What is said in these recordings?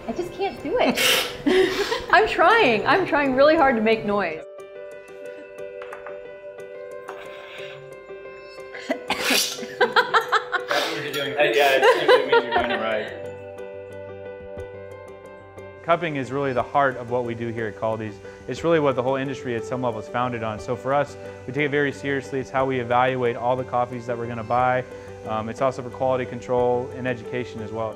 I just can't do it. I'm trying really hard to make noise. That's what you're doing. Yeah, it simply means you're doing it right. Cupping is really the heart of what we do here at Kaldi's. It's really what the whole industry at some level is founded on. So for us, we take it very seriously. It's how we evaluate all the coffees that we're going to buy. It's also for quality control and education as well.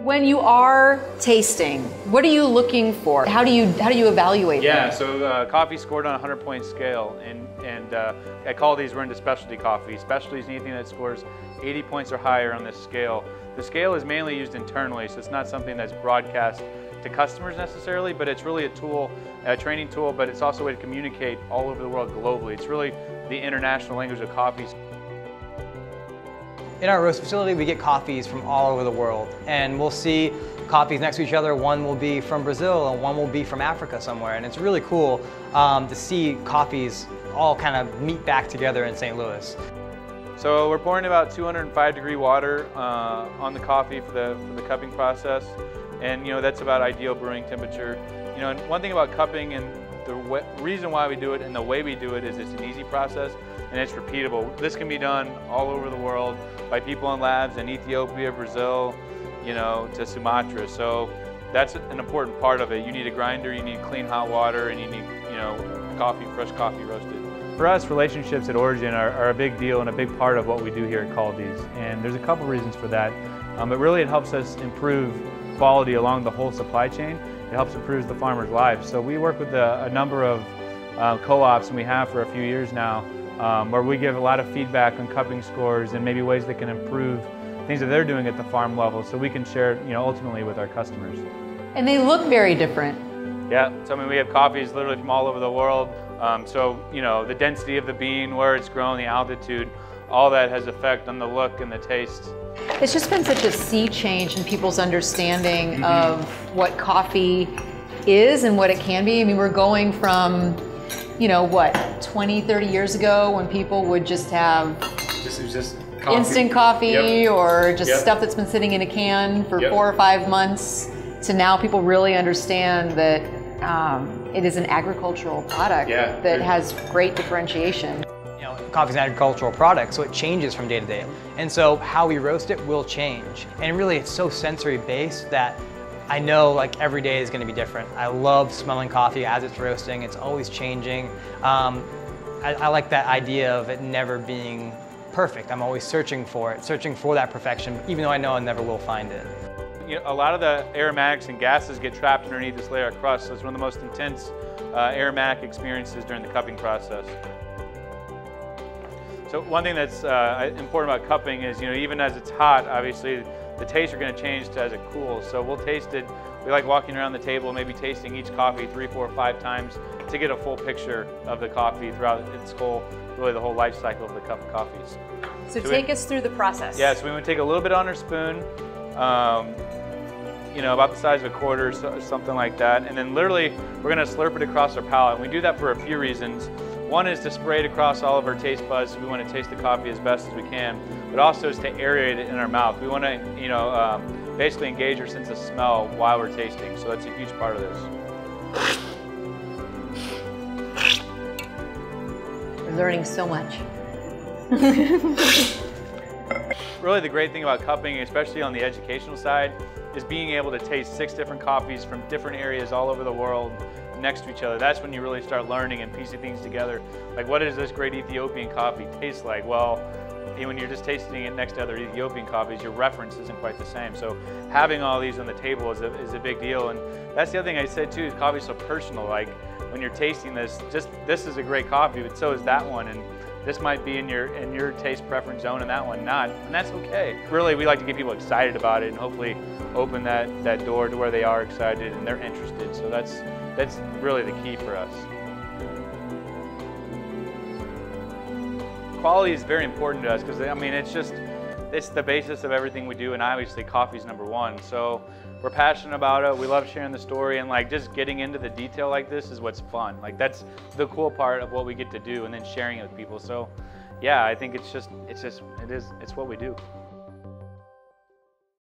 When you are tasting, what are you looking for? How do you evaluate that? Yeah, so coffee scored on a 100-point scale, and at Kaldi's we're into specialty coffee. Specialty is anything that scores 80 points or higher on this scale. The scale is mainly used internally, so it's not something that's broadcast to customers necessarily, but it's really a tool, a training tool, but it's also a way to communicate all over the world globally. It's really the international language of coffee. In our roast facility, we get coffees from all over the world, and we'll see coffees next to each other. One will be from Brazil and one will be from Africa somewhere, and it's really cool to see coffees all kind of meet back together in St. Louis. So we're pouring about 205-degree water on the coffee for the cupping process, and that's about ideal brewing temperature. And one thing about cupping and the reason why we do it and the way we do it is it's an easy process and it's repeatable. This can be done all over the world by people in labs in Ethiopia, Brazil, to Sumatra. So that's an important part of it. You need a grinder, you need clean hot water, and you need coffee, fresh coffee roasted. For us, relationships at origin are a big deal and a big part of what we do here at Kaldi's. And there's a couple reasons for that. But really it helps us improve quality along the whole supply chain. It helps improve the farmers' lives. So we work with a number of co-ops, and we have for a few years now, where we give a lot of feedback on cupping scores and maybe ways that can improve things that they're doing at the farm level, so we can share ultimately with our customers. And they look very different. Yeah, so we have coffees literally from all over the world. The density of the bean, where it's grown, the altitude, all that has effect on the look and the taste. It's just been such a sea change in people's understanding of what coffee is and what it can be. I mean, we're going from, 20, 30 years ago when people would just have just coffee. Instant coffee, yep. or just Yep. stuff that's been sitting in a can for Yep. 4 or 5 months, to now people really understand that it is an agricultural product that has great differentiation. Coffee's an agricultural product, so it changes from day to day. And so how we roast it will change. And really it's so sensory based that I know like every day is going to be different. I love smelling coffee as it's roasting. It's always changing. I like that idea of it never being perfect. I'm always searching for it, searching for that perfection, even though I know I never will find it. A lot of the aromatics and gases get trapped underneath this layer of crust, so it's one of the most intense aromatic experiences during the cupping process. So one thing that's important about cupping is, even as it's hot, obviously the tastes are going to change as it cools. So we'll taste it. We like walking around the table, maybe tasting each coffee 3, 4, 5 times to get a full picture of the coffee throughout its really the whole life cycle of the cup of coffees. So take us through the process. Yeah, so we would take a little bit on our spoon, about the size of a quarter, something like that, and then literally we're going to slurp it across our palate. And we do that for a few reasons. One is to spray it across all of our taste buds, so we want to taste the coffee as best as we can, but also is to aerate it in our mouth. We want to, basically engage our sense of smell while we're tasting, so that's a huge part of this. We're learning so much. Really the great thing about cupping, especially on the educational side, is being able to taste 6 different coffees from different areas all over the world next to each other. That's when you really start learning and piecing things together. Like, what does this great Ethiopian coffee taste like? Well, when you're just tasting it next to other Ethiopian coffees, your reference isn't quite the same. So having all these on the table is a big deal. And that's the other thing I said too, is coffee is so personal. Like, when you're tasting this, this is a great coffee, but so is that one. And this might be in your taste preference zone and that one not, and that's okay. Really, we like to get people excited about it and hopefully open that door to where they are excited and they're interested. So that's really the key for us. Quality is very important to us because it's the basis of everything we do, and obviously coffee is #1. So we're passionate about it. We love sharing the story, and just getting into the detail like this is what's fun. That's the cool part of what we get to do, and then sharing it with people. So yeah, I think it's what we do.